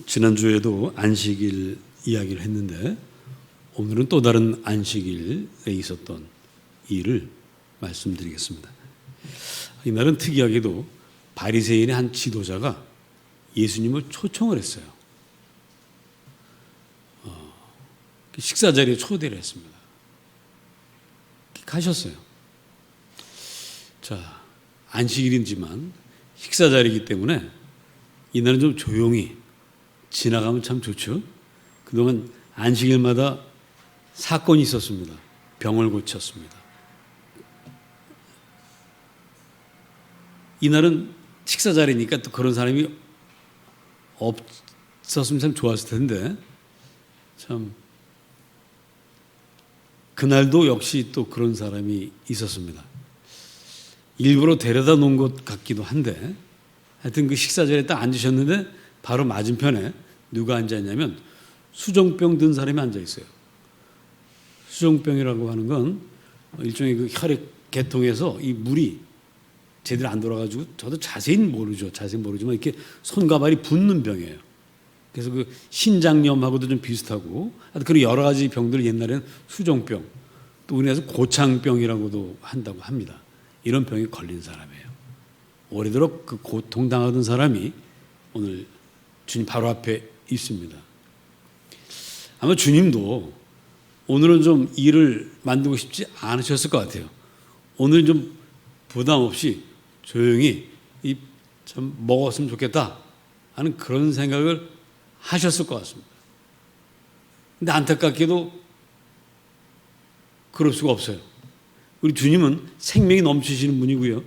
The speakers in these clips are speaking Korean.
지난주에도 안식일 이야기를 했는데 오늘은 또 다른 안식일에 있었던 일을 말씀드리겠습니다. 이날은 특이하게도 바리새인의 한 지도자가 예수님을 초청을 했어요. 식사 자리에 초대를 했습니다. 가셨어요. 자, 안식일이지만 식사 자리이기 때문에 이날은 좀 조용히 지나가면 참 좋죠. 그동안 안식일마다 사건이 있었습니다. 병을 고쳤습니다. 이날은 식사 자리니까 또 그런 사람이 없었으면 참 좋았을 텐데 참 그날도 역시 또 그런 사람이 있었습니다. 일부러 데려다 놓은 것 같기도 한데 하여튼 그 식사 자리에 딱 앉으셨는데 바로 맞은편에 누가 앉아있냐면 수종병 든 사람이 앉아있어요. 수종병이라고 하는 건 일종의 그 혈액 계통에서 이 물이 제대로 안 돌아가지고 저도 자세히는 모르지만 이렇게 손과 발이 붓는 병이에요. 그래서 그 신장염하고도 좀 비슷하고 그런 여러 가지 병들을 옛날에는 수종병 또 우리나라에서 고창병이라고도 한다고 합니다. 이런 병에 걸린 사람이에요. 오래도록 그 고통당하던 사람이 오늘 주님 바로 앞에 있습니다. 아마 주님도 오늘은 좀 일을 만들고 싶지 않으셨을 것 같아요. 오늘은 좀 부담 없이 조용히 좀 먹었으면 좋겠다 하는 그런 생각을 하셨을 것 같습니다. 근데 안타깝게도 그럴 수가 없어요. 우리 주님은 생명이 넘치시는 분이고요.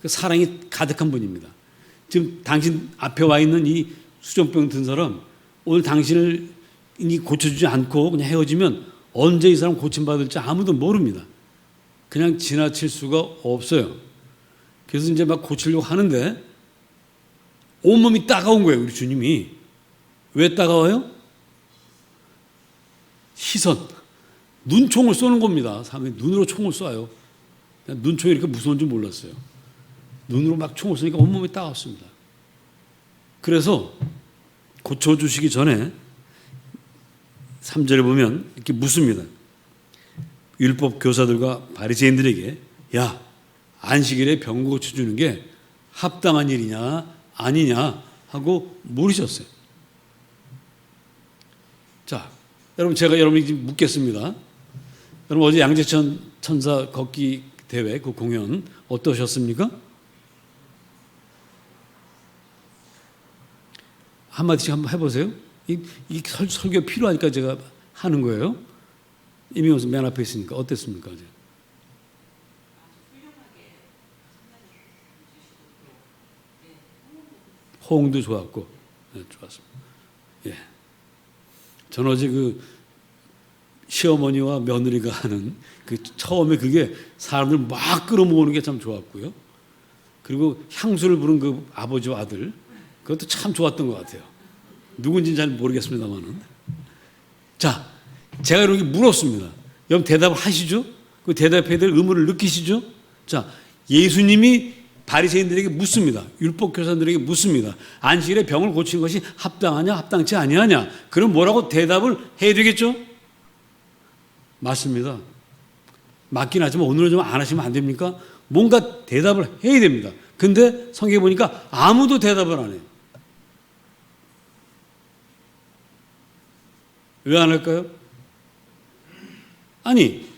사랑이 가득한 분입니다. 지금 당신 앞에 와 있는 이 수종병 든 사람 오늘 당신을 고쳐주지 않고 그냥 헤어지면 언제 이 사람 고침받을지 아무도 모릅니다. 그냥 지나칠 수가 없어요. 그래서 이제 막 고치려고 하는데 온몸이 따가운 거예요. 우리 주님이. 왜 따가워요? 시선. 눈총을 쏘는 겁니다. 사람이 눈으로 총을 쏴요. 눈총이 이렇게 무서운 줄 몰랐어요. 눈으로 막 총을 쏘니까 온몸이 따갑습니다. 그래서 고쳐주시기 전에 3절에 보면 이렇게 묻습니다. 율법 교사들과 바리새인들에게 야, 안식일에 병 고쳐주는 게 합당한 일이냐 아니냐 하고 물으셨어요. 자, 여러분 제가 여러분에게 묻겠습니다. 여러분 어제 양재천 천사 걷기 대회 그 공연 어떠셨습니까? 한마디씩 한번 해보세요. 이 설교 필요하니까 제가 하는 거예요. 이명수 맨 앞에 있으니까 어땠습니까? 어제? 호응도 좋았고, 네, 좋았습니다. 예. 저는 어제 그 시어머니와 며느리가 하는 그 처음에 그게 사람들 막 끌어모으는 게 참 좋았고요. 그리고 향수를 부른 그 아버지와 아들, 그것도 참 좋았던 것 같아요. 누군지는 잘 모르겠습니다만은. 자, 제가 이렇게 물었습니다. 여러분 대답을 하시죠? 그 대답해야 될 의무를 느끼시죠? 자, 예수님이 바리새인들에게 묻습니다. 율법 교사들에게 묻습니다. 안식일에 병을 고치는 것이 합당하냐, 합당치 아니하냐? 그럼 뭐라고 대답을 해야 되겠죠? 맞습니다. 맞긴 하지만 오늘은 좀 안 하시면 안 됩니까? 뭔가 대답을 해야 됩니다. 근데 성경에 보니까 아무도 대답을 안 해요. 왜 안 할까요? 아니,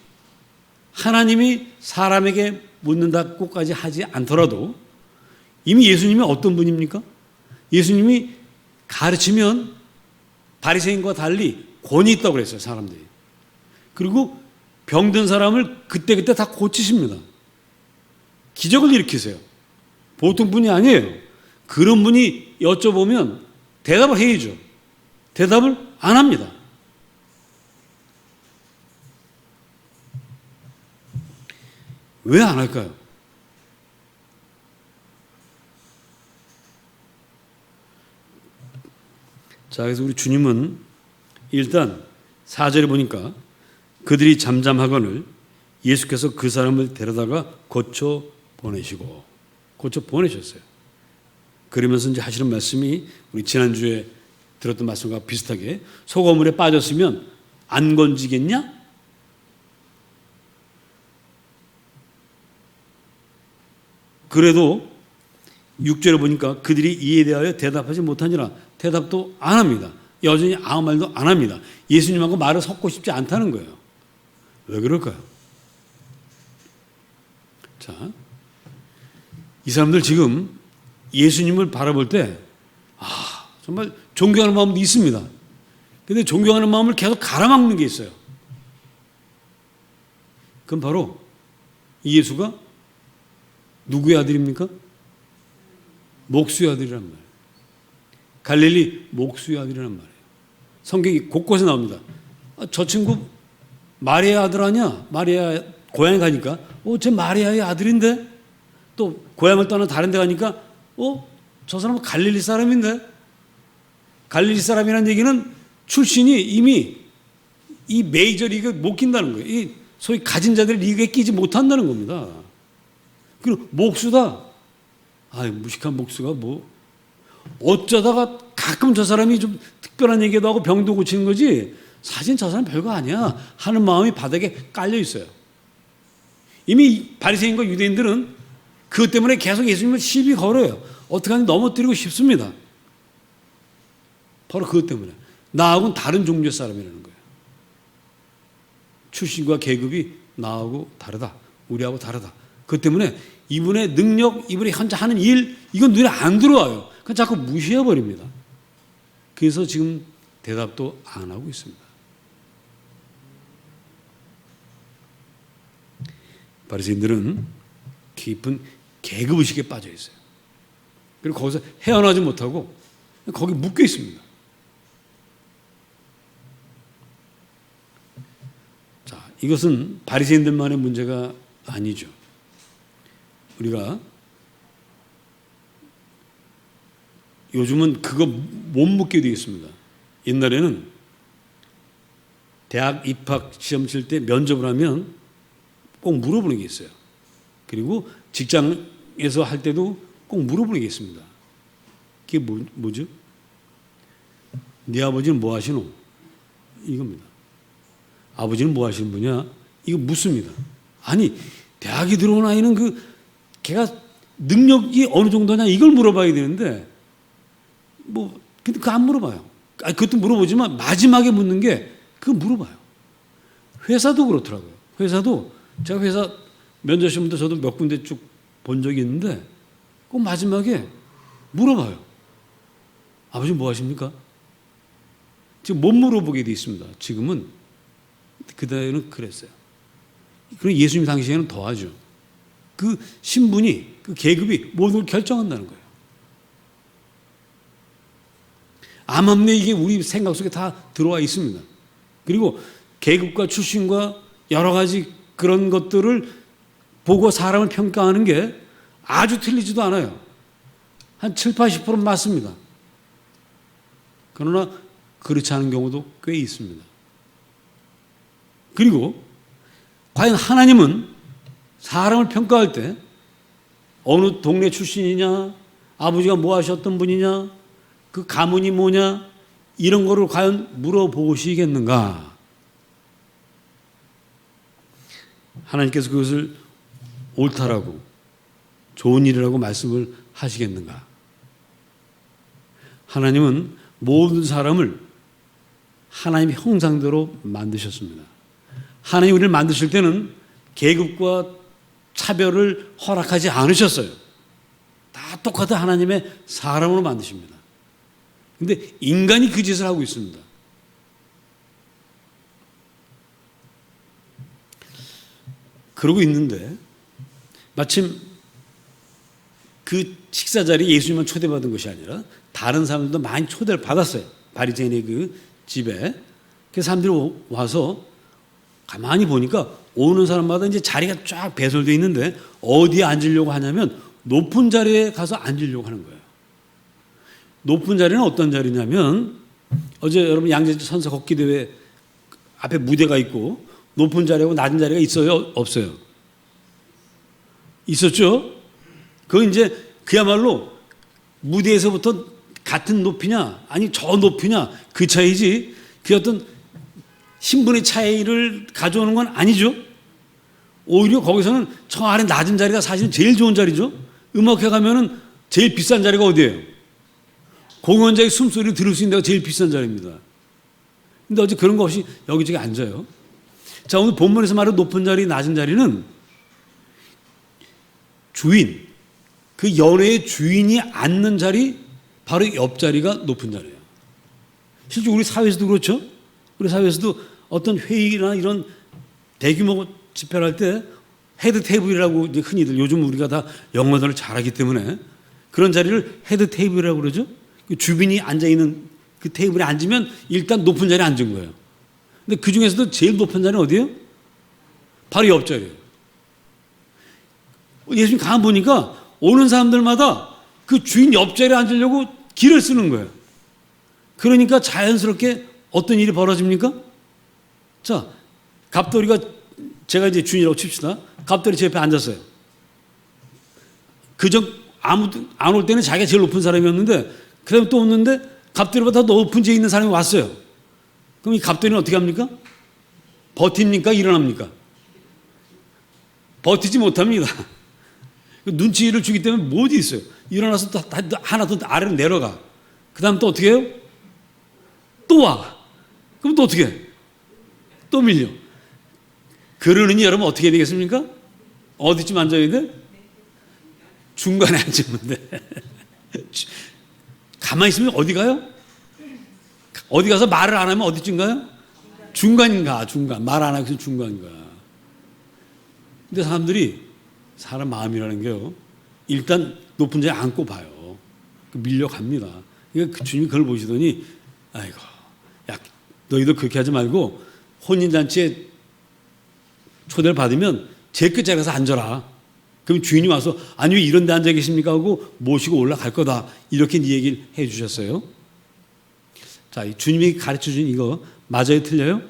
하나님이 사람에게 묻는다고까지 하지 않더라도 이미 예수님이 어떤 분입니까? 예수님이 가르치면 바리새인과 달리 권위 있다고 그랬어요, 사람들이. 그리고 병든 사람을 그때그때 다 고치십니다. 기적을 일으키세요. 보통 분이 아니에요. 그런 분이 여쭤보면 대답을 해야죠. 대답을 안 합니다. 왜 안 할까요? 자, 그래서 우리 주님은 일단 4절에 보니까 그들이 잠잠하거늘 예수께서 그 사람을 데려다가 고쳐 보내셨어요. 그러면서 이제 하시는 말씀이 우리 지난주에 들었던 말씀과 비슷하게 소금물에 빠졌으면 안 건지겠냐? 그래도 6절에 보니까 그들이 이에 대하여 대답하지 못하니라. 대답도 안 합니다. 여전히 아무 말도 안 합니다. 예수님하고 말을 섞고 싶지 않다는 거예요. 왜 그럴까요? 자, 이 사람들 지금 예수님을 바라볼 때 정말 존경하는 마음도 있습니다. 그런데 존경하는 마음을 계속 가라막는 게 있어요. 그건 바로 이 예수가 누구의 아들입니까? 목수의 아들이란 말이에요. 갈릴리 목수의 아들이란 말이에요. 성경이 곳곳에 나옵니다. 저 친구 마리아 아들 아니야? 마리아 고향에 가니까 쟤 마리아의 아들인데? 또 고향을 떠나 다른 데 가니까 저 사람은 갈릴리 사람인데? 갈릴리 사람이라는 얘기는 출신이 이미 이 메이저 리그 못 낀다는 거예요. 이 소위 가진 자들이 리그에 끼지 못한다는 겁니다. 그리고 목수다. 무식한 목수가 뭐 어쩌다가 가끔 저 사람이 좀 특별한 얘기도 하고 병도 고치는 거지 사실 저 사람 별거 아니야 하는 마음이 바닥에 깔려 있어요. 이미 바리새인과 유대인들은 그것 때문에 계속 예수님을 시비 걸어요. 어떻게 하면 넘어뜨리고 싶습니다. 바로 그것 때문에 나하고는 다른 종류의 사람이라는 거예요. 출신과 계급이 나하고 다르다. 우리하고 다르다. 그것 때문에 이분의 능력, 이분이 현재 하는 일, 이건 눈에 안 들어와요. 그냥 자꾸 무시해버립니다. 그래서 지금 대답도 안 하고 있습니다. 바리새인들은 깊은 계급의식에 빠져 있어요. 그리고 거기서 헤어나지 못하고 거기 묶여 있습니다. 자, 이것은 바리새인들만의 문제가 아니죠. 우리가 요즘은 그거 못 묻게 되어 있습니다. 옛날에는 대학 입학 시험 칠 때 면접을 하면 꼭 물어보는 게 있어요. 그리고 직장에서 할 때도 꼭 물어보는 게 있습니다. 그게 뭐죠? 네 아버지는 뭐 하시노? 이겁니다. 아버지는 뭐 하시는 분이야? 이거 묻습니다. 아니, 대학에 들어온 아이는 걔가 능력이 어느 정도냐 이걸 물어봐야 되는데 근데 그거 안 물어봐요. 그것도 물어보지만 마지막에 묻는 게 그거 물어봐요. 회사도 그렇더라고요. 회사도 제가 회사 면접 시험도 저도 몇 군데 쭉 본 적이 있는데 꼭 마지막에 물어봐요. 아버지 뭐 하십니까? 지금 못 물어보게 돼 있습니다. 지금은 그때는 그랬어요. 그리고 예수님 당시에는 더하죠. 그 신분이 그 계급이 모든 걸 결정한다는 거예요. 암암리에 이게 우리 생각 속에 다 들어와 있습니다. 그리고 계급과 출신과 여러 가지 그런 것들을 보고 사람을 평가하는 게 아주 틀리지도 않아요. 한 7, 80%는 맞습니다. 그러나 그렇지 않은 경우도 꽤 있습니다. 그리고 과연 하나님은 사람을 평가할 때 어느 동네 출신이냐, 아버지가 뭐 하셨던 분이냐, 그 가문이 뭐냐, 이런 거를 과연 물어보시겠는가? 하나님께서 그것을 옳다라고 좋은 일이라고 말씀을 하시겠는가? 하나님은 모든 사람을 하나님의 형상대로 만드셨습니다. 하나님 우리를 만드실 때는 계급과 차별을 허락하지 않으셨어요. 다 똑같은 하나님의 사람으로 만드십니다. 그런데 인간이 그 짓을 하고 있습니다. 그러고 있는데 마침 그 식사 자리에 예수님만 초대받은 것이 아니라 다른 사람들도 많이 초대를 받았어요. 바리새인의 그 집에. 그 사람들이 와서 가만히 보니까 오는 사람마다 이제 자리가 쫙 배설되어 있는데 어디에 앉으려고 하냐면 높은 자리에 가서 앉으려고 하는 거예요. 높은 자리는 어떤 자리냐면 어제 여러분 양재지 선서 걷기 대회 앞에 무대가 있고 높은 자리하고 낮은 자리가 있어요? 없어요? 있었죠? 그건 이제 그야말로 무대에서부터 같은 높이냐 아니 저 높이냐 그 차이지 그 어떤 신분의 차이를 가져오는 건 아니죠. 오히려 거기서는 저 아래 낮은 자리가 사실은 제일 좋은 자리죠. 음악회 가면은 제일 비싼 자리가 어디예요? 공연자의 숨소리를 들을 수 있는 데가 제일 비싼 자리입니다. 근데 어제 그런 거 없이 여기저기 앉아요. 자, 오늘 본문에서 말하는 높은 자리, 낮은 자리는 주인, 그 연회의 주인이 앉는 자리, 바로 옆자리가 높은 자리예요. 실제 우리 사회에서도 그렇죠. 우리 사회에서도 어떤 회의나 이런 대규모 집회를 할 때 헤드 테이블이라고 이제 흔히들 요즘 우리가 다 영어를 잘하기 때문에 그런 자리를 헤드 테이블이라고 그러죠. 그 주빈이 앉아있는 그 테이블에 앉으면 일단 높은 자리에 앉은 거예요. 근데 그 중에서도 제일 높은 자리는 어디예요? 바로 옆자리예요. 예수님 가만 보니까 오는 사람들마다 그 주인 옆자리에 앉으려고 길을 쓰는 거예요. 그러니까 자연스럽게 어떤 일이 벌어집니까? 자, 갑돌이가 제가 이제 주인이라고 칩시다. 갑돌이 제 옆에 앉았어요. 그전 아무도 안 올 때는 자기가 제일 높은 사람이었는데 그다음에 또 없는데 갑돌이보다 더 높은 지에 있는 사람이 왔어요. 그럼 이 갑돌이는 어떻게 합니까? 버팁니까? 일어납니까? 버티지 못합니다. 눈치를 주기 때문에 못 있어요. 일어나서 또 하나 더 아래로 내려가. 그 다음 또 어떻게 해요? 또 와. 그럼 또 어떻게 해? 또 밀려. 그러느니 여러분 어떻게 되겠습니까? 어디쯤 앉아야 돼? 중간에 앉으면 돼. 가만히 있으면 어디 가요? 어디 가서 말을 안 하면 어디쯤 가요? 중간인가, 중간. 말 안 하고 있으면 중간인가. 근데 사람 마음이라는 게요. 일단 높은 자리에 앉고 봐요. 밀려갑니다. 그러니까 주님이 그걸 보시더니, 아이고, 야, 너희들 그렇게 하지 말고 혼인잔치에 초대를 받으면 제 끝자리에 가서 앉아라. 그럼 주인이 와서 아니 왜 이런 데 앉아 계십니까 하고 모시고 올라갈 거다. 이렇게 얘기를 해 주셨어요. 자, 주님이 가르쳐 준 이거 맞아요? 틀려요?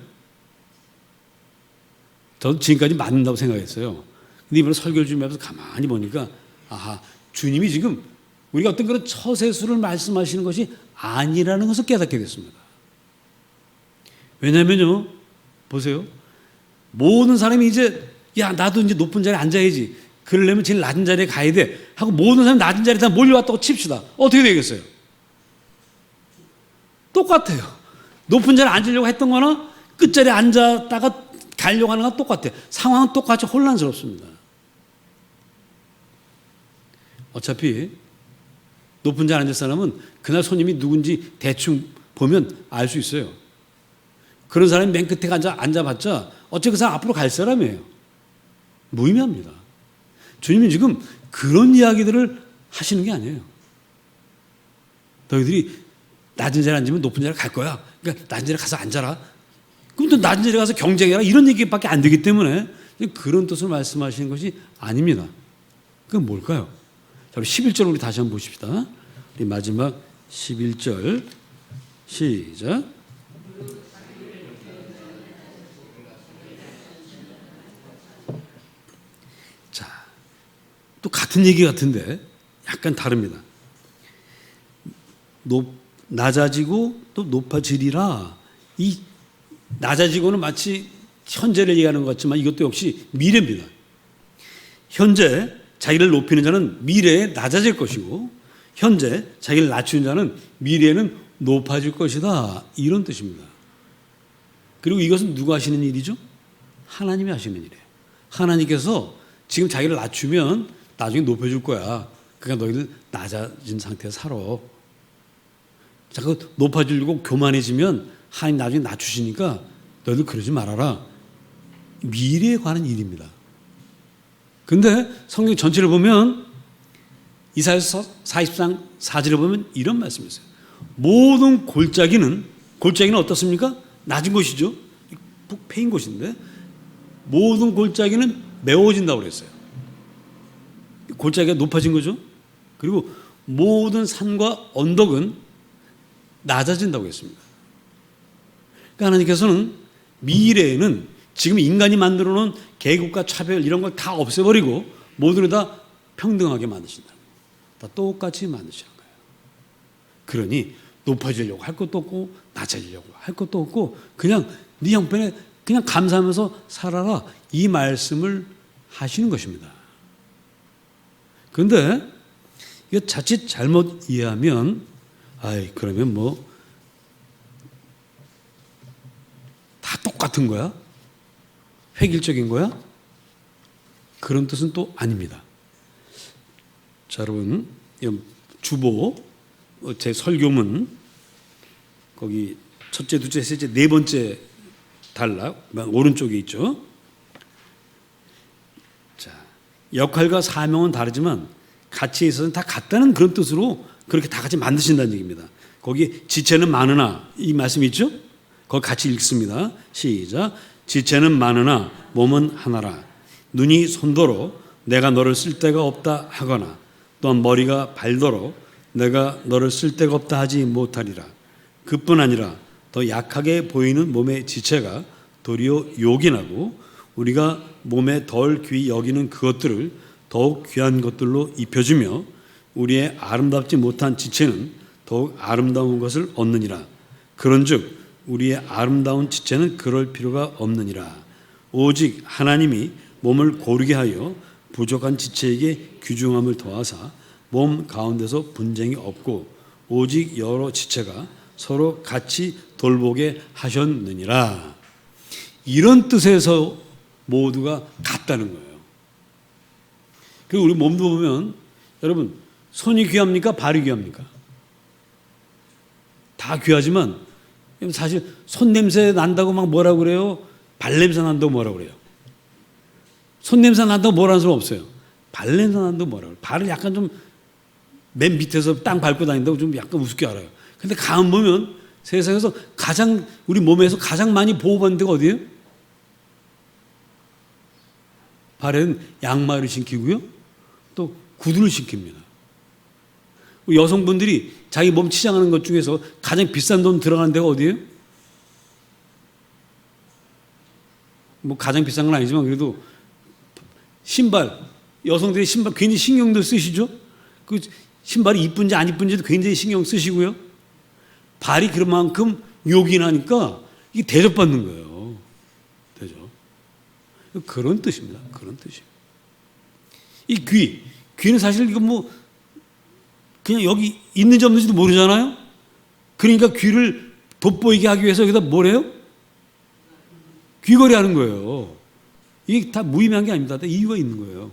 저도 지금까지 맞는다고 생각했어요. 근데 이번에 설교를 준비하면서 가만히 보니까 아하, 주님이 지금 우리가 어떤 그런 처세술을 말씀하시는 것이 아니라는 것을 깨닫게 됐습니다. 왜냐면요, 보세요. 모든 사람이 이제 야 나도 이제 높은 자리에 앉아야지. 그러려면 제일 낮은 자리에 가야 돼 하고 모든 사람이 낮은 자리에 다 몰려왔다고 칩시다. 어떻게 되겠어요? 똑같아요. 높은 자리에 앉으려고 했던 거나 끝자리에 앉았다가 가려고 하는 건 똑같아요. 상황은 똑같이 혼란스럽습니다. 어차피 높은 자리에 앉을 사람은 그날 손님이 누군지 대충 보면 알 수 있어요. 그런 사람이 맨 끝에 앉아봤자 어차피 그 사람 앞으로 갈 사람이에요. 무의미합니다. 주님은 지금 그런 이야기들을 하시는 게 아니에요. 너희들이 낮은 자리에 앉으면 높은 자리에 갈 거야. 그러니까 낮은 자리에 가서 앉아라. 그럼 또 낮은 자리에 가서 경쟁해라. 이런 얘기밖에 안 되기 때문에 그런 뜻을 말씀하시는 것이 아닙니다. 그건 뭘까요? 자, 11절 우리 다시 한번 보십시다. 우리 마지막 11절 시작. 자, 또 같은 얘기 같은데 약간 다릅니다. 낮아지고 또 높아지리라. 이 낮아지고는 마치 현재를 얘기하는 것 같지만 이것도 역시 미래입니다. 현재 자기를 높이는 자는 미래에 낮아질 것이고 현재 자기를 낮추는 자는 미래에는 높아질 것이다. 이런 뜻입니다. 그리고 이것은 누가 하시는 일이죠? 하나님이 하시는 일이에요. 하나님께서 지금 자기를 낮추면 나중에 높여줄 거야. 그러니까 너희들 낮아진 상태에서 살아. 자꾸 높아지려고 교만해지면 하나님 나중에 낮추시니까 너희들 그러지 말아라. 미래에 관한 일입니다. 근데 성경 전체를 보면 이사야서 40장 4절을 보면 이런 말씀이 있어요. 모든 골짜기는 어떻습니까? 낮은 곳이죠. 푹 패인 곳인데 모든 골짜기는 메워진다고 그랬어요. 골짜기가 높아진 거죠. 그리고 모든 산과 언덕은 낮아진다고 했습니다. 그러니까 하나님께서는 미래에는 지금 인간이 만들어 놓은 계급과 차별 이런 걸 다 없애버리고 모두를 다 평등하게 만드신다. 다 똑같이 만드시는 거예요. 그러니 높아지려고 할 것도 없고 낮아지려고 할 것도 없고 그냥 네 형편에 그냥 감사하면서 살아라, 이 말씀을 하시는 것입니다. 그런데 이거 자칫 잘못 이해하면 그러면 뭐 다 똑같은 거야? 획일적인 거야? 그런 뜻은 또 아닙니다. 자, 여러분, 주보 제 설교문 거기 첫째, 둘째, 셋째, 네 번째 단락 오른쪽에 있죠. 자, 역할과 사명은 다르지만 가치에 있어서는 다 같다는 그런 뜻으로 그렇게 다 같이 만드신다는 얘기입니다. 거기 지체는 많으나 이 말씀이 있죠? 거기 같이 읽습니다. 시작. 지체는 많으나 몸은 하나라. 눈이 손도로 내가 너를 쓸 데가 없다 하거나 또한 머리가 발도로 내가 너를 쓸 데가 없다 하지 못하리라. 그뿐 아니라 더 약하게 보이는 몸의 지체가 도리어 요긴하고 우리가 몸에 덜 귀히 여기는 그것들을 더욱 귀한 것들로 입혀주며 우리의 아름답지 못한 지체는 더욱 아름다운 것을 얻느니라. 그런즉 우리의 아름다운 지체는 그럴 필요가 없느니라. 오직 하나님이 몸을 고르게 하여 부족한 지체에게 귀중함을 더하사 몸 가운데서 분쟁이 없고 오직 여러 지체가 서로 같이 돌보게 하셨느니라. 이런 뜻에서 모두가 같다는 거예요. 그리고 우리 몸도 보면 여러분 손이 귀합니까? 발이 귀합니까? 다 귀하지만 사실 손 냄새 난다고 막 뭐라고 그래요? 발 냄새 난다고 뭐라고 그래요? 손 냄새 난다고 뭐라는 사람 없어요. 발 냄새 난다고 뭐라고 그래요? 발을 약간 좀 맨 밑에서 땅 밟고 다닌다고 좀 약간 우습게 알아요. 근데 가만 보면 세상에서 가장 우리 몸에서 가장 많이 보호받는 데가 어디예요? 발에는 양말을 신기고요. 또 구두를 신깁니다. 여성분들이 자기 몸 치장하는 것 중에서 가장 비싼 돈 들어가는 데가 어디예요? 뭐 가장 비싼 건 아니지만 그래도 신발, 여성들이 신발 괜히 신경도 쓰시죠? 그 신발이 이쁜지 안 이쁜지도 굉장히 신경 쓰시고요. 발이 그만큼 요긴하니까 이게 대접받는 거예요. 대접. 그런 뜻입니다. 그런 뜻이에요. 이 귀는 사실 이거 뭐 그냥 여기 있는지 없는지도 모르잖아요. 그러니까 귀를 돋보이게 하기 위해서 여기다 뭐래요? 귀걸이 하는 거예요. 이게 다 무의미한 게 아닙니다. 다 이유가 있는 거예요.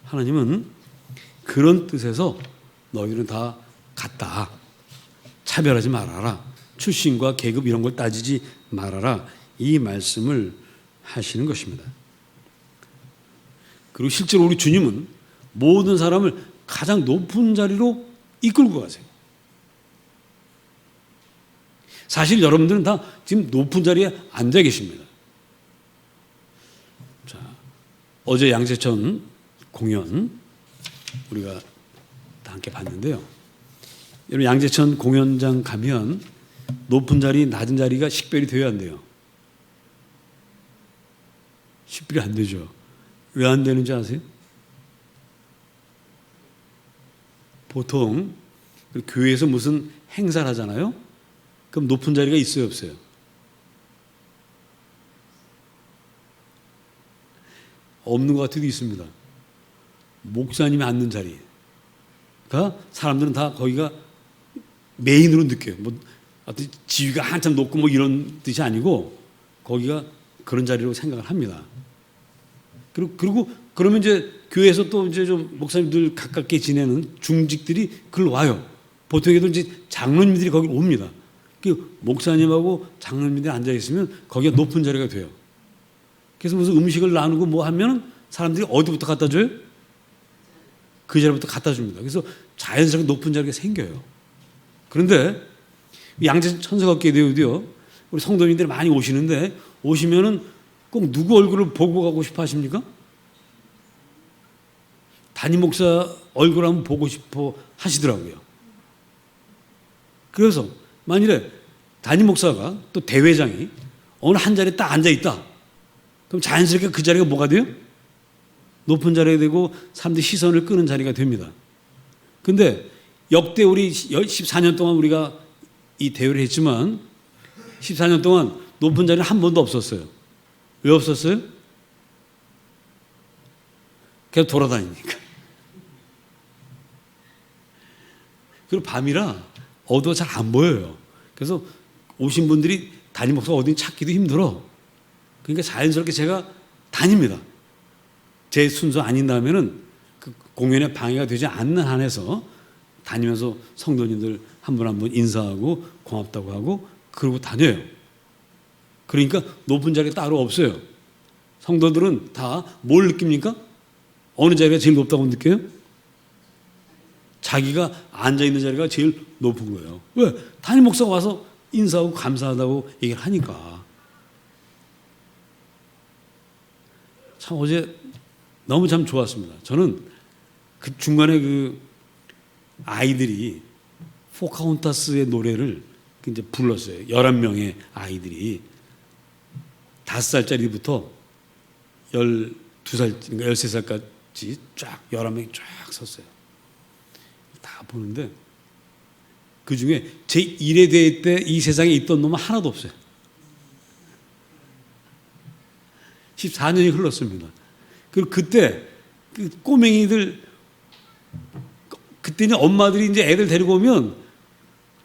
하나님은 그런 뜻에서 너희는 다 같다. 차별하지 말아라. 출신과 계급 이런 걸 따지지 말아라. 이 말씀을 하시는 것입니다. 그리고 실제로 우리 주님은 모든 사람을 가장 높은 자리로 이끌고 가세요. 사실 여러분들은 다 지금 높은 자리에 앉아 계십니다. 자, 어제 양재천 공연 우리가 다 함께 봤는데요. 여러분 양재천 공연장 가면 높은 자리, 낮은 자리가 식별이 돼야 안 돼요. 식별이 안 되죠. 왜 안 되는지 아세요? 보통 교회에서 무슨 행사를 하잖아요. 그럼 높은 자리가 있어요, 없어요? 없는 것 같아도 있습니다. 목사님이 앉는 자리가 사람들은 다 거기가 메인으로 느껴요. 뭐 어떤 지위가 한참 높고 뭐 이런 뜻이 아니고 거기가 그런 자리로 생각을 합니다. 그리고 그러면 이제 교회에서 또 이제 좀 목사님들 가깝게 지내는 중직들이 글로 와요. 보통에도 이제 장로님들이 거기 옵니다. 그 목사님하고 장로님들이 앉아 있으면 거기가 높은 자리가 돼요. 그래서 무슨 음식을 나누고 뭐 하면 사람들이 어디부터 갖다 줘요? 그 자리부터 갖다 줍니다. 그래서 자연스럽게 높은 자리가 생겨요. 그런데 양재 천사각계대회도요. 우리 성도님들이 많이 오시는데 오시면은 꼭 누구 얼굴을 보고 가고 싶어 하십니까? 담임 목사 얼굴 한번 보고 싶어 하시더라고요. 그래서 만일에 담임 목사가 또 대회장이 어느 한 자리에 딱 앉아 있다. 그럼 자연스럽게 그 자리가 뭐가 돼요? 높은 자리가 되고 사람들이 시선을 끄는 자리가 됩니다. 근데 역대 우리 14년 동안 우리가 이 대회를 했지만 14년 동안 높은 자리는 한 번도 없었어요. 왜 없었어요? 계속 돌아다니니까. 그리고 밤이라 어두워 잘 안 보여요. 그래서 오신 분들이 담임 목사가 어디 찾기도 힘들어. 그러니까 자연스럽게 제가 다닙니다. 제 순서 아닌다면은 그 공연에 방해가 되지 않는 한에서 다니면서 성도님들 한 분 한 분 인사하고 고맙다고 하고 그러고 다녀요. 그러니까 높은 자리가 따로 없어요. 성도들은 다 뭘 느낍니까? 어느 자리가 제일 높다고 느껴요? 자기가 앉아있는 자리가 제일 높은 거예요. 왜? 담임 목사가 와서 인사하고 감사하다고 얘기를 하니까. 참 어제 너무 참 좋았습니다. 저는 그 중간에 그 아이들이 포카혼타스의 노래를 이제 불렀어요. 11명의 아이들이 5살짜리부터 12살, 그러니까 13살까지 쫙 11명이 쫙 섰어요. 다 보는데 그 중에 제 1회 대회 때 이 세상에 있던 놈은 하나도 없어요. 14년이 흘렀습니다. 그리고 그때 그 꼬맹이들 그때는 엄마들이 이제 애들 데리고 오면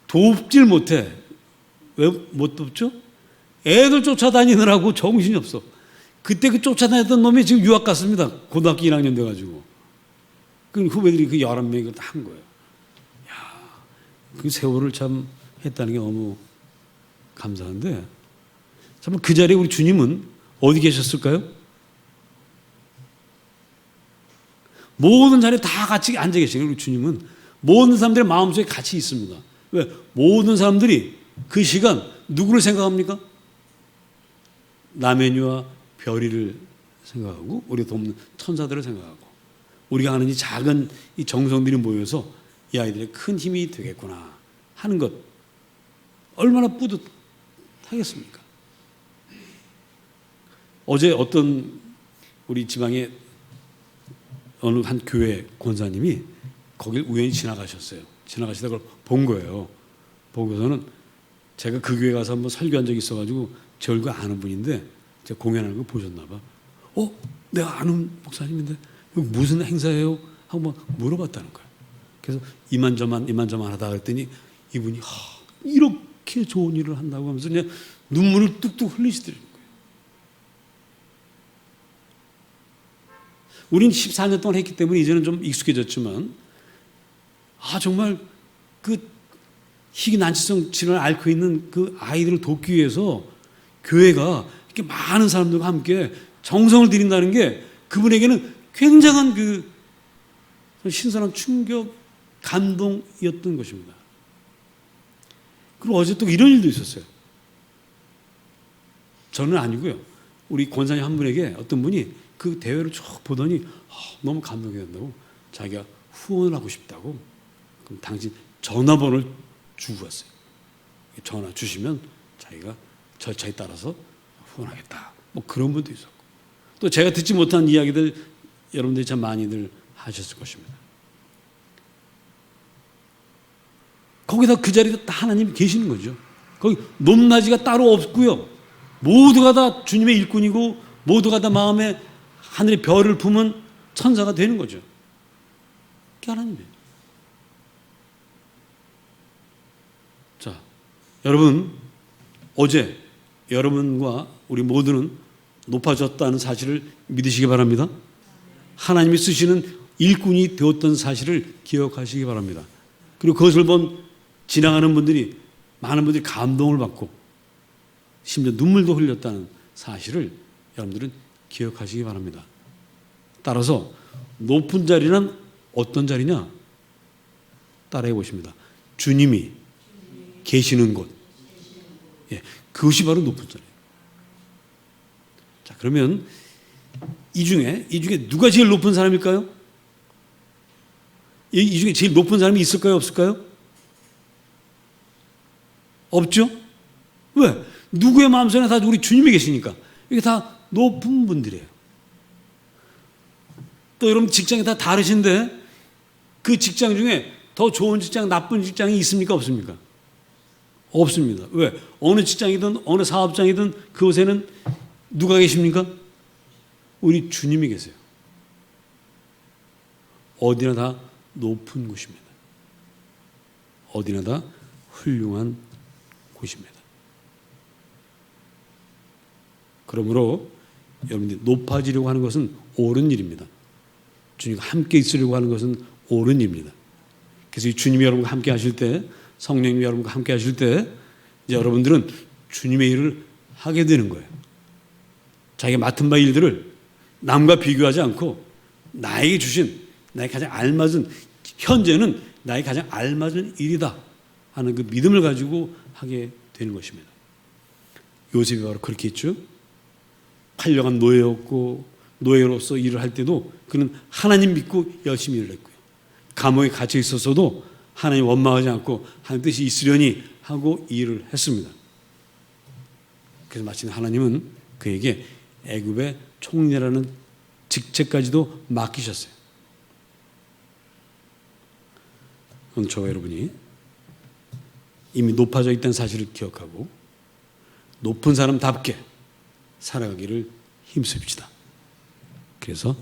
돕질 못해. 왜 못 돕죠? 애들 쫓아다니느라고 정신이 없어. 그때 그 쫓아다녔던 놈이 지금 유학 갔습니다. 고등학교 1학년 돼가지고. 그 후배들이 그 11명이 그걸 다 한 거예요. 야, 그 세월을 참 했다는 게 너무 감사한데, 참 그 자리에 우리 주님은 어디 계셨을까요? 모든 자리에 다 같이 앉아 계시는 우리 주님은 모든 사람들의 마음속에 같이 있습니다. 왜? 모든 사람들이 그 시간 누구를 생각합니까? 나면이와 별이를 생각하고 우리가 돕는 천사들을 생각하고 우리가 하는 이 작은 이 정성들이 모여서 이 아이들의 큰 힘이 되겠구나 하는 것 얼마나 뿌듯하겠습니까? 어제 어떤 우리 지방의 어느 한 교회 권사님이 거길 우연히 지나가셨어요. 지나가시다 그걸 본 거예요. 보고서는 제가 그 교회 가서 한번 설교한 적이 있어가지고 제 얼굴 아는 분인데 제가 공연하는 거 보셨나 봐. 내가 아는 목사님인데 여기 무슨 행사예요? 하고 막 물어봤다는 거예요. 그래서 이만저만 하다 그랬더니 이분이 이렇게 좋은 일을 한다고 하면서 그냥 눈물을 뚝뚝 흘리시더라고요. 우린 14년 동안 했기 때문에 이제는 좀 익숙해졌지만 정말 그 희귀 난치성 질환을 앓고 있는 그 아이들을 돕기 위해서 교회가 이렇게 많은 사람들과 함께 정성을 들인다는 게 그분에게는 굉장한 그 신선한 충격, 감동이었던 것입니다. 그리고 어제 또 이런 일도 있었어요. 저는 아니고요. 우리 권사님 한 분에게 어떤 분이 그 대회를 쭉 보더니 너무 감동이 된다고 자기가 후원을 하고 싶다고 그럼 당신 전화번호를 주고 갔어요. 전화 주시면 자기가 절차에 따라서 후원하겠다. 뭐 그런 분도 있었고 또 제가 듣지 못한 이야기들 여러분들이 참 많이들 하셨을 것입니다. 거기다 그 자리에 다 하나님이 계시는 거죠. 거기 높낮이가 따로 없고요. 모두가 다 주님의 일꾼이고 모두가 다 마음에 하늘의 별을 품은 천사가 되는 거죠. 그게 하나님이에요. 자, 여러분 어제 여러분과 우리 모두는 높아졌다는 사실을 믿으시기 바랍니다. 하나님이 쓰시는 일꾼이 되었던 사실을 기억하시기 바랍니다. 그리고 그것을 본 지나가는 분들이 많은 분들이 감동을 받고 심지어 눈물도 흘렸다는 사실을 여러분들은 기억하시기 바랍니다. 따라서 높은 자리는 어떤 자리냐? 따라해 보십니다. 주님이 계시는 곳. 그것이 바로 높은 자리예요. 자, 그러면 이 중에 누가 제일 높은 사람일까요? 이 중에 제일 높은 사람이 있을까요? 없을까요? 없죠? 왜? 누구의 마음속에 다 우리 주님이 계시니까. 이게 다 높은 분들이에요. 또 여러분 직장이 다 다르신데 그 직장 중에 더 좋은 직장, 나쁜 직장이 있습니까? 없습니까? 없습니다. 왜? 어느 직장이든 어느 사업장이든 그곳에는 누가 계십니까? 우리 주님이 계세요. 어디나 다 높은 곳입니다. 어디나 다 훌륭한 곳입니다. 그러므로 여러분들이 높아지려고 하는 것은 옳은 일입니다. 주님과 함께 있으려고 하는 것은 옳은 일입니다. 그래서 이 주님이 여러분과 함께 하실 때, 성령님이 여러분과 함께 하실 때 이제 여러분들은 주님의 일을 하게 되는 거예요. 자기가 맡은 바 일들을 남과 비교하지 않고 나에게 주신, 나에게 가장 알맞은, 현재는 나에게 가장 알맞은 일이다 하는 그 믿음을 가지고 하게 되는 것입니다. 요셉이 바로 그렇게 했죠. 8년간 노예였고 노예로서 일을 할 때도 그는 하나님 믿고 열심히 일을 했고요. 감옥에 갇혀 있었어도 하나님 원망하지 않고 하나님 뜻이 있으려니 하고 일을 했습니다. 그래서 마침 하나님은 그에게 애굽의 총리라는 직책까지도 맡기셨어요. 그럼 저와 여러분이 이미 높아져 있다는 사실을 기억하고 높은 사람답게 살아가기를 힘씁시다. 그래서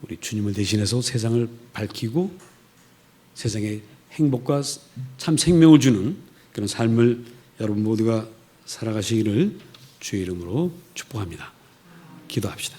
우리 주님을 대신해서 세상을 밝히고 세상에 행복과 참 생명을 주는 그런 삶을 여러분 모두가 살아가시기를 주의 이름으로 축복합니다. 기도합시다.